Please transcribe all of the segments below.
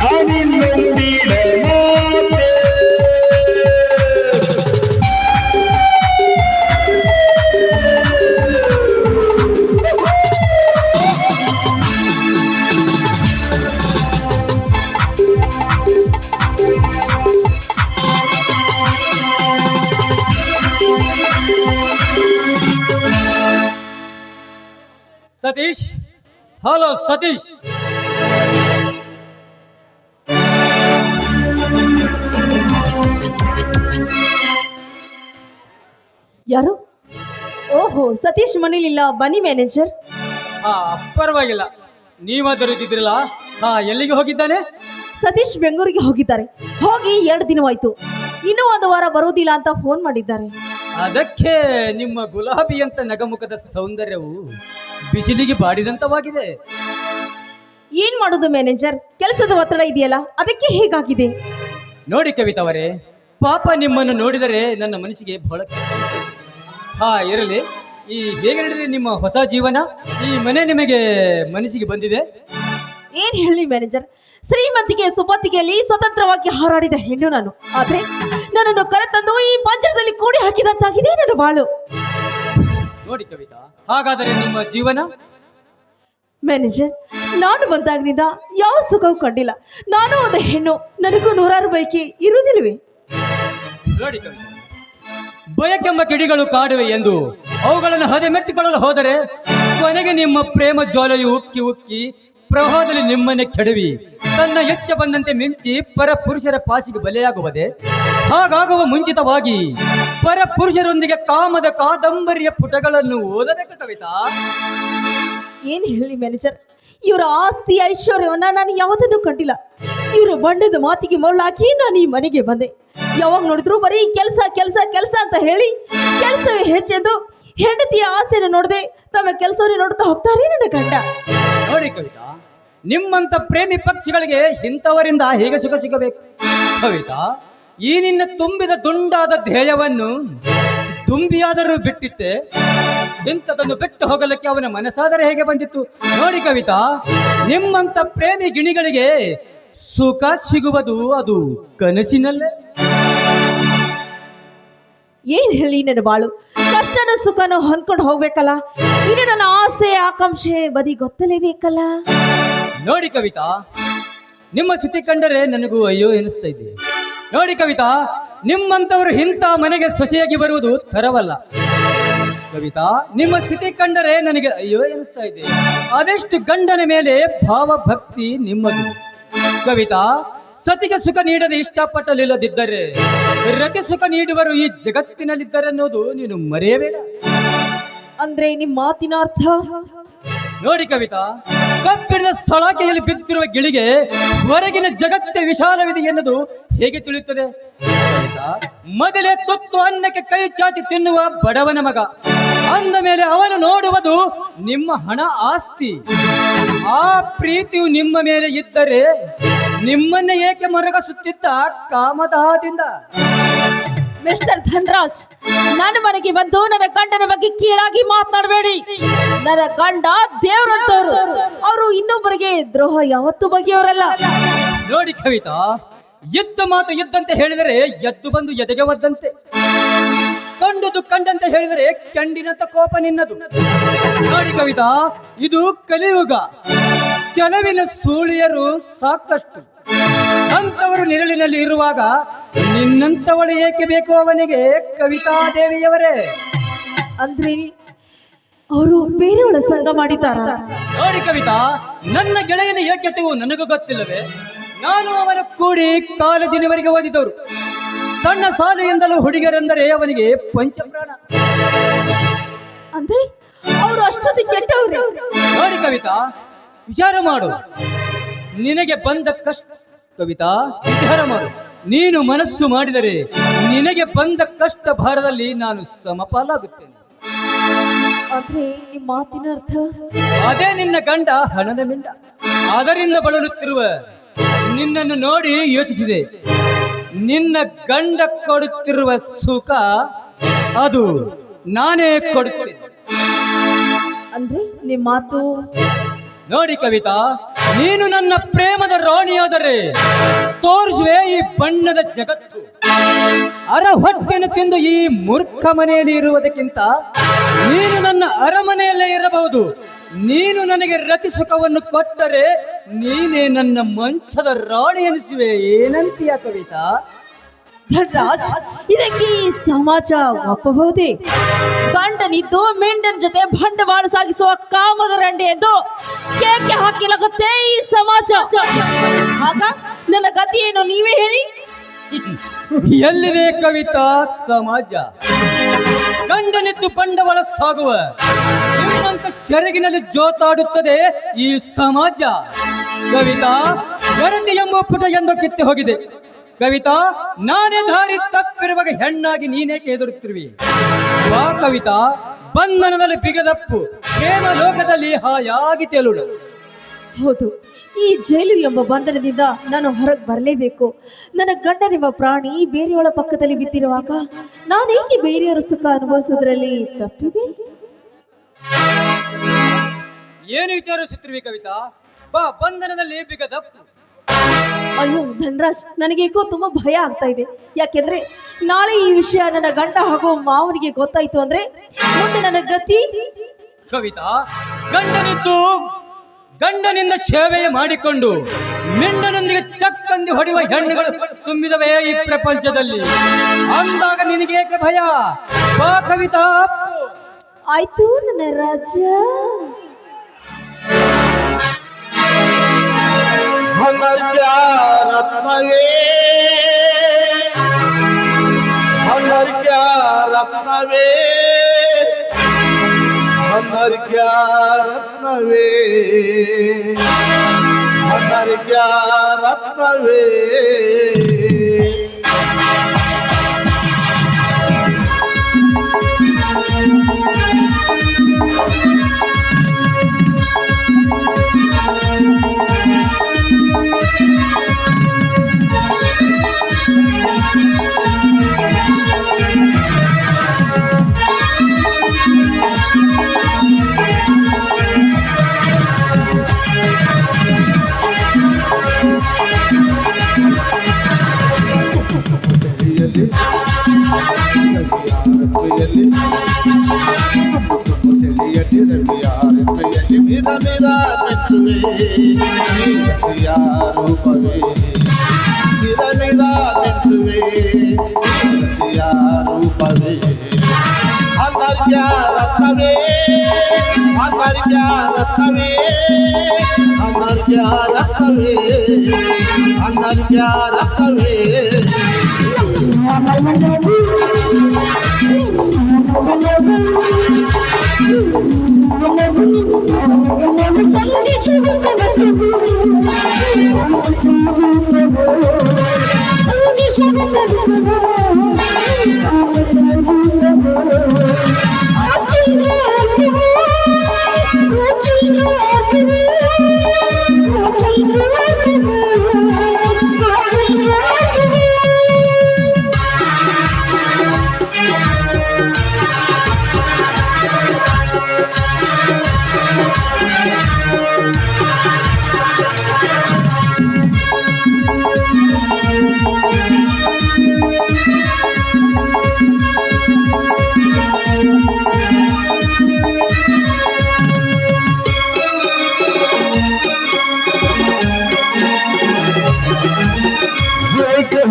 ಅನಿನ್ನೊಂದಿನ Satish, hello Satish. ಯಾರು? ಓಹೋ, ಸತೀಶ್ ಮನೇಲಿಲ್ಲ, ಬನ್ನಿ ಮ್ಯಾನೇಜರ್. ಪರವಾಗಿಲ್ಲ, ನೀವಾದರೂ ಇದ್ದಿದ್ರಲ್ಲ. ಎಲ್ಲಿಗೆ ಹೋಗಿದ್ದಾನೆ? ಸತೀಶ್ ಬೆಂಗಳೂರಿಗೆ ಹೋಗಿದ್ದಾರೆ. ಹೋಗಿ 2 ದಿನವಾಯ್ತು. ಇನ್ನೂ 1 ವಾರ ಬರುವುದಿಲ್ಲ ಅಂತ ಫೋನ್ ಮಾಡಿದ್ದಾರೆ. ಅದಕ್ಕೆ ನಿಮ್ಮ ಗುಲಾಬಿ ಅಂತ ನಗಮುಖದ ಸೌಂದರ್ಯವು ಬಿಸಿಲಿಗೆ ಬಾಡಿದಂತವಾಗಿದೆ. ಏನ್ ಮಾಡುದು ಮ್ಯಾನೇಜರ್, ಕೆಲಸದ ಒತ್ತಡ ಇದೆಯಲ್ಲ, ಅದಕ್ಕೆ ಹೀಗಾಗಿದೆ. ನೋಡಿ ಕವಿತಾವರೇ, ಪಾಪ ನಿಮ್ಮನ್ನು ನೋಡಿದರೆ ನನ್ನ ಮನಸ್ಸಿಗೆ ಬಹಳ ಇರಲಿ. ಈ ಹೇಗೆ ನಡೆದಿದೆ ನಿಮ್ಮ ಹೊಸ ಜೀವನ? ಈ ಮನೆ ನಿಮಗೆ ಮನಸ್ಸಿಗೆ ಬಂದಿದೆ? ಏನ್ ಹೇಳಿ ಮ್ಯಾನೇಜರ್, ಶ್ರೀಮಂತಿಕೆ ಸುಪತ್ತಿಗೆಯಲ್ಲಿ ಸ್ವತಂತ್ರವಾಗಿ ಹಾರಾಡಿದ ಹೆಣ್ಣು ನಾನು. ಆದ್ರೆ ನನ್ನನ್ನು ಕರೆತಂದು ಈ ಪಂಜರದಲ್ಲಿ ಕೂಡಿ ಹಾಕಿದಂತಾಗಿದೆ ನನ್ನ ಬಾಳು. ನೋಡಿ ಕವಿತಾ, ಹಾಗಾದರೆ ನಿಮ್ಮ ಜೀವನ? ಮ್ಯಾನೇಜರ್, ನಾನು ಬಂದಾಗಿನಿಂದ ಯಾವ ಸುಖವೂ ಕಂಡಿಲ್ಲ. ನಾನು ಒಂದು ಹೆಣ್ಣು, ನನಗೂ 100 ಬೈಕಿ ಇರುವುದಿಲ್ವೇ? ನೋಡಿ ಕವಿತಾ, ಬಯಕೆಂಬ ಕಿಡಿಗಳು ಕಾಡುವೆ ಎಂದು ಅವುಗಳನ್ನು ಹದೆಮೆಟ್ಟಿಕೊಳ್ಳಲು ಹೋದರೆ ಕೊನೆಗೆ ನಿಮ್ಮ ಪ್ರೇಮ ಜ್ವಾಲೆಯು ಉಕ್ಕಿ ಉಕ್ಕಿ ಪ್ರವಾಹದಲ್ಲಿ ನಿಮ್ಮನ್ನೇ ಕೆಡವಿ ತನ್ನ ಎಚ್ಚ ಬಂದಂತೆ ಮಿಂಚಿ ಪರ ಪುರುಷರ ಪಾಸಿಗೆ ಬಲೆಯಾಗುವುದೇ? ಹಾಗಾಗುವ ಮುಂಚಿತವಾಗಿ ಪರ ಪುರುಷರೊಂದಿಗೆ ಕಾಮದ ಕಾದಂಬರಿಯ ಪುಟಗಳನ್ನು ಓದಬೇಕು ಕವಿತಾ. ಏನ್ ಹೇಳಿ ಮ್ಯಾನೇಜರ್, ಇವರ ಆಸ್ತಿ ಐಶ್ವರ್ಯವನ್ನ ನಾನು ಯಾವುದನ್ನು ಕಂಡಿಲ್ಲ. ಇವರು ಬಣ್ಣದ ಮಾತಿಗೆ ಮೊರಳಾಕಿ ನಾನು ಈ ಮನೆಗೆ ಬಂದೆ. ಯಾವಾಗ ನೋಡಿದ್ರು ಬರೀ ಕೆಲಸ ಕೆಲಸ ಕೆಲಸ ಅಂತ ಹೇಳಿ ಕೆಲಸವೇ ಹೆಚ್ಚೆಂದು ಹೆಂಡತಿಯ ಆಸೆಯನ್ನು ನೋಡದೆ ತಮ್ಮ ಕೆಲಸವನ್ನೇ ನೋಡ್ತಾ ಹೋಗ್ತಾರೆ ನನ್ನ ಗಂಡ. ನೋಡಿ ಕವಿತಾ, ನಿಮ್ಮಂತ ಪ್ರೇಮಿ ಪಕ್ಷಿಗಳಿಗೆ ಇಂಥವರಿಂದ ಹೇಗೆ ಸುಖ ಸಿಗಬೇಕು? ಕವಿತಾ, ಈ ನಿನ್ನ ತುಂಬಿದ ದುಂಡಾದ ಧ್ಯೇಯವನ್ನು ತುಂಬಿಯಾದರೂ ಬಿಟ್ಟಿತ್ತೆ, ಇಂಥದನ್ನು ಬಿಟ್ಟು ಹೋಗಲಿಕ್ಕೆ ಅವನ ಮನಸ್ಸಾದರೆ ಹೇಗೆ ಬಂದಿತ್ತು? ನೋಡಿ ಕವಿತಾ, ನಿಮ್ಮಂತ ಪ್ರೇಮಿ ಗಿಣಿಗಳಿಗೆ ಸುಖ ಸಿಗುವುದು ಅದು ಕನಸಿನಲ್ಲೇ. ಏನ್ ಹೇಳಿ ನನ್ನ ಬಾಳು, ಕಷ್ಟನ ಸುಖನೂ ಹೊಂದ್ಕೊಂಡು ಹೋಗ್ಬೇಕಲ್ಲ. ಇನ್ನು ನನ್ನ ಆಸೆ ಆಕಾಂಕ್ಷೆ ಬದಿ ಗೊತ್ತಲೇಬೇಕಲ್ಲ. ನೋಡಿ ಕವಿತಾ, ನಿಮ್ಮ ಸ್ಥಿತಿ ಕಂಡರೆ ನನಗೂ ಅಯ್ಯೋ ಎನಿಸ್ತಾ ಇದೆ. ನೋಡಿ ಕವಿತಾ, ನಿಮ್ಮಂತವರು ಇಂಥ ಮನೆಗೆ ಸೊಸೆಯಾಗಿ ಬರುವುದು ತರವಲ್ಲ. ಕವಿತಾ, ನಿಮ್ಮ ಸ್ಥಿತಿ ಕಂಡರೆ ನನಗೆ ಅಯ್ಯೋ ಎನಿಸ್ತಾ ಇದೆ. ಅದೆಷ್ಟು ಗಂಡನ ಮೇಲೆ ಭಾವ ಭಕ್ತಿ ನಿಮ್ಮದು. ಕವಿತಾ, ಸತಿಗೆ ಸುಖ ನೀಡದೆ ಇಷ್ಟಪಟ್ಟಲಿಲ್ಲದಿದ್ದರೆ ರತಿ ಸುಖ ನೀಡುವರು ಈ ಜಗತ್ತಿನಲ್ಲಿದ್ದರೆ ಅನ್ನೋದು ನೀನು ಮರೆಯಬೇಡ. ಅಂದ್ರೆ ನಿಮ್ಮ ಮಾತಿನ ಅರ್ಥ? ನೋಡಿ ಕವಿತಾ, ಕಬ್ಬಿಣದ ಸಲಾಕೆಯಲ್ಲಿ ಬಿದ್ದಿರುವ ಗಿಳಿಗೆ ಹೊರಗಿನ ಜಗತ್ತೇ ವಿಶಾಲವಿದೆ ಎನ್ನುವುದು ಹೇಗೆ ತಿಳಿಯುತ್ತದೆ? ಮೊದಲೇ ತುತ್ತು ಅನ್ನಕ್ಕೆ ಕೈ ಚಾಚಿ ತಿನ್ನುವ ಬಡವನ ಮಗ ಅಂದ ಮೇಲೆ ಅವನು ನೋಡುವುದು ನಿಮ್ಮ ಹಣ ಆಸ್ತಿ. ಆ ಪ್ರೀತಿಯು ನಿಮ್ಮ ಮೇಲೆ ಇದ್ದರೆ ನಿಮ್ಮನ್ನೇ ಏಕೆ ಮರಗಸುತ್ತಿದ್ದ ಕಾಮದಾಹದಿಂದ? ಮಿಸ್ಟರ್ ಧನ್ರಾಜ್, ನನ್ನ ಮನೆಗೆ ಬಂದು ನನ್ನ ಗಂಡನ ಬಗ್ಗೆ ಕೀಳಾಗಿ ಮಾತನಾಡಬೇಡಿ. ನನ್ನ ಗಂಡ ದೇವರಂತವ್ರು, ಅವರು ಇನ್ನೊಬ್ಬರಿಗೆ ದ್ರೋಹ ಯಾವತ್ತೂ ಬಗೆಯವರಲ್ಲ. ನೋಡಿ ಕವಿತಾ, ಎದ್ದ ಮಾತು ಎದ್ದಂತೆ ಹೇಳಿದರೆ ಎದ್ದು ಬಂದು ಎದೆಗೆ ಒದ್ದಂತೆ, ಕಂಡುದು ಕಂಡಂತೆ ಹೇಳಿದರೆ ಕಂಡಿನಂತ ಕೋಪ ನಿನ್ನದು. ನೋಡಿ ಕವಿತಾ, ಇದು ಕಲಿಯುಗ. ಕೆಲವಿನ ಸೂಳಿಯರು ಸಾಕಷ್ಟು. ಅಂತವರು ನೆರಳಿನಲ್ಲಿ ಇರುವಾಗ ನಿನ್ನಂತವಳು ಏಕೆ ಬೇಕು ಅವನಿಗೆ? ಕವಿತಾ ದೇವಿಯವರೇ, ಅಂದ್ರೆ ಅವರು ಬೇರೆಯವಳ ಸಂಘ ಮಾಡಿದ್ದಾರ? ನೋಡಿ ಕವಿತಾ, ನನ್ನ ಗೆಳೆಯನ ಯೋಗ್ಯತೆಯು ನನಗೂ ಗೊತ್ತಿಲ್ಲವೇ? ನಾನು ಅವನ ಕೂಡಿ ಕಾಲೇಜಿನವರೆಗೆ ಓದಿದವರು. ಸಣ್ಣ ಶಾಲೆಯಿಂದಲೂ ಹುಡುಗರೆಂದರೆ ಅವನಿಗೆ ಪಂಚಪ್ರಾಣ. ಅಂದ್ರೆ ಅವರು ಅಷ್ಟೊಂದು ಕೆಟ್ಟವ್ರೆ? ನೋಡಿ ಕವಿತಾ, ವಿಚಾರ ಮಾಡು. ನಿನಗೆ ಬಂದ ಕಷ್ಟ ಕವಿತಾ, ವಿಚಾರ ಮಾಡು. ನೀನು ಮನಸ್ಸು ಮಾಡಿದರೆ ನಿನಗೆ ಬಂದ ಕಷ್ಟ ಭಾರದಲ್ಲಿ ನಾನು ಸಮಪಾಲಾಗುತ್ತೇನೆ. ಅಂದ್ರೆ ನಿಮ್ಮ ಮಾತಿನ ಅರ್ಥ? ಅದೇ ನಿನ್ನ ಗಂಡ ಹಣದ ಮಿಂಡ. ಅದರಿಂದ ಬಳಲುತ್ತಿರುವ ನಿನ್ನನ್ನು ನೋಡಿ ಯೋಚಿಸಿದೆ. ನಿನ್ನ ಗಂಡ ಕೊಡುತ್ತಿರುವ ಸುಖ ಅದು ನಾನೇ ಕೊಡುತ್ತೇನೆ. ಅಂದ್ರೆ ನಿಮ್ಮ ಮಾತು? ನೋಡಿ ಕವಿತಾ, ನೀನು ನನ್ನ ಪ್ರೇಮದ ರಾಣಿಯಾದರೆ ತೋರಿಸುವೆ ಈ ಬಣ್ಣದ ಜಗತ್ತು. ಅರ ಹೊಟ್ಟೆಯನ್ನು ತಿಂದು ಈ ಮೂರ್ಖ ಮನೆಯಲ್ಲಿ ಇರುವುದಕ್ಕಿಂತ ನೀನು ನನ್ನ ಅರಮನೆಯಲ್ಲೇ ಇರಬಹುದು. ನೀನು ನನಗೆ ರತಿ ಸುಖವನ್ನು ಕೊಟ್ಟರೆ ನೀನೇ ನನ್ನ ಮಂಚದ ರಾಣಿ ಎನಿಸುವೆ. ಏನಂತೀಯ ಕವಿತಾ? ಧನ್ರಾಜ್, ಇದಕ್ಕೆ ಈ ಸಮಾಜ ಒಪ್ಪಬಹುದೇ? ಗಂಡನಿದ್ದು ಮೆಂಡನ್ ಜೊತೆ ಬಂಡವಾಳ ಸಾಗಿಸುವ ಕಾಮದ ರಂಡೆ ಎಂದು ಕೇಕೆ ಹಾಕಿಲಾಗುತ್ತೆ ಈ ಸಮಾಜ. ಆಗ ನನ್ನ ಗತಿ ಏನು ನೀವೇ ಹೇಳಿ. ಎಲ್ಲಿದೆ ಕವಿತಾ ಸಮಾಜ? ಗಂಡನಿದ್ದು ಬಂಡವಾಳ ಸಾಗುವ ನಿಮ್ಮಂತ ಸೆರಗಿನಲ್ಲಿ ಜೋತಾಡುತ್ತದೆ ಈ ಸಮಾಜ. ಕವಿತಾ, ಗರತಿ ಎಂಬ ಪುಟ ಎಂದು ಕಿತ್ತೆ ಹೋಗಿದೆ. ಕವಿತಾ, ನಾನೇ ದಾರಿ ತಪ್ಪಿರುವಾಗ ಹೆಣ್ಣಾಗಿ ನೀನೇಕೆ ಎದುರುತ್ತಿರುವಿ? ವಾ ಕವಿತಾ, ಬಂಧನದಲ್ಲಿ ಬಿಗದಪ್ಪು, ಪ್ರೇಮ ಲೋಕದಲ್ಲಿ ಹಾಯಾಗಿ ತೇಲುಡ. ಹೌದು, ಈ ಜೈಲು ಎಂಬ ಬಂಧನದಿಂದ ನಾನು ಹೊರಗೆ ಬರಲೇಬೇಕು. ನನ್ನ ಗಂಡನೆಂಬ ಪ್ರಾಣಿ ಬೇರೆಯವಳ ಪಕ್ಕದಲ್ಲಿ ಬಿದ್ದಿರುವಾಗ ನಾನೇಕೆ ಬೇರೆಯವರ ಸುಖ ಅನುಭವಿಸೋದ್ರಲ್ಲಿ ತಪ್ಪಿದೆ? ಏನು ವಿಚಾರಿಸುತ್ತಿರುವಿ ಕವಿತಾ? ಬಾ, ಬಂಧನದಲ್ಲಿ ಬಿಗದಪ್ಪು. ಅಯ್ಯೋ ಧನ್ರಾಜ್, ನನಗೇಕೋ ತುಂಬಾ ಭಯ ಆಗ್ತಾ ಇದೆ. ಯಾಕೆಂದ್ರೆ ನಾಳೆ ಈ ವಿಷಯ ನನ್ನ ಗಂಡ ಹಾಗೂ ಮಾವನಿಗೆ ಗೊತ್ತಾಯ್ತು ಅಂದ್ರೆ ಮುಂದೆ ನನ್ನ ಗತಿ. ಕವಿತಾ, ಗಂಡನಿಂದ ಸೇವೆ ಮಾಡಿಕೊಂಡು ಮಿಂಡನೊಂದಿಗೆ ಚಕ್ಕಂದಿ ಹೊಡೆಯುವ ಹೆಣ್ಣುಗಳು ತುಂಬಿದವೇ ಈ ಪ್ರಪಂಚದಲ್ಲಿ. ಅಂದಾಗ ನಿನಗೇಕೆ ಭಯ? ಬಾ ಕವಿತಾ. ಆಯ್ತು ನನ್ನ ರಾಜ. हमर क्या रत्नवे, हमर क्या रत्नवे, हमर क्या रत्नवे, हमर क्या रत्नवे.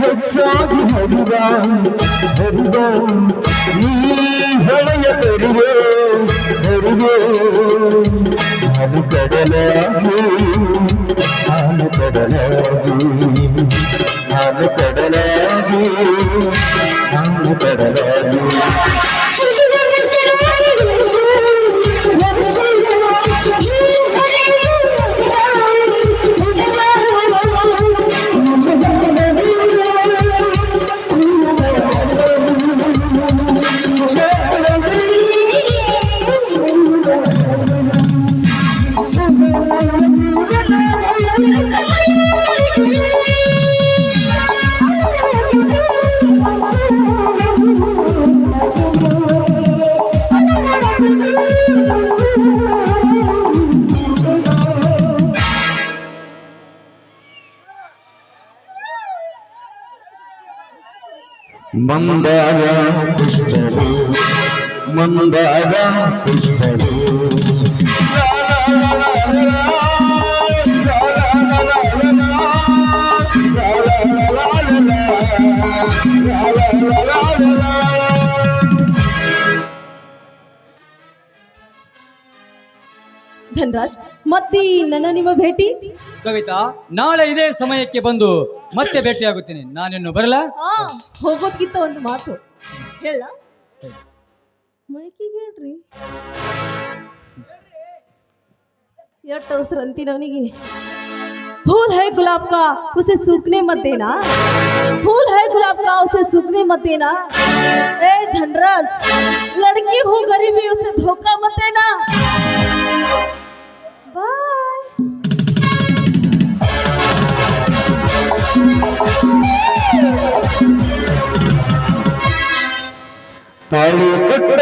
ಹೆಚ್ಚಾಗಿ ಹರಿವ ನೀ ಹೊಳೆಯ ತೆರಿಗೆ ಹೆರಿಗೆ ಹಾಲು ಕಡಲಾಗಿ ಹಾಲು ಕಡಲಾಗಿ ಹಾಲು ಕಡಲಾಗಿ ಹಾಲು ಕಡಲಾಗಿ ಮಂದಾರ ಪುಷ್ಪರು ಮಂದಾರ ಪುಷ್ಪರು ಧನ್ರಾಜ್ ಮತ್ತೆ ನನ್ನ ನಿಮ್ಮ ಭೇಟಿ ಕವಿತಾ, ನಾಳೆ ಇದೇ ಸಮಯಕ್ಕೆ ಬಂದು ಮತ್ತೆ ಭೇಟಿಯಾಗುತ್ತೇನೆ. ನಾನಿನ್ನು ಬರಲ್ಲ. ಹೋಗೋದ್ಕಿಂತ ಒಂದು ಮಾತು ಹೇಳ ಮೈಕಿಗೆ ಹೇಳ್ರಿ ಎಷ್ಟು ಅವಸರ ಅಂತೀನಿ ಅವನಿಗೆ. फूल है गुलाब का उसे सूखने मत देना, फूल है गुलाब का उसे सूखने मत देना। ए धनराज, लड़की हूँ गरीबी उसे धोखा मत देना। बाय। ताली कट्ट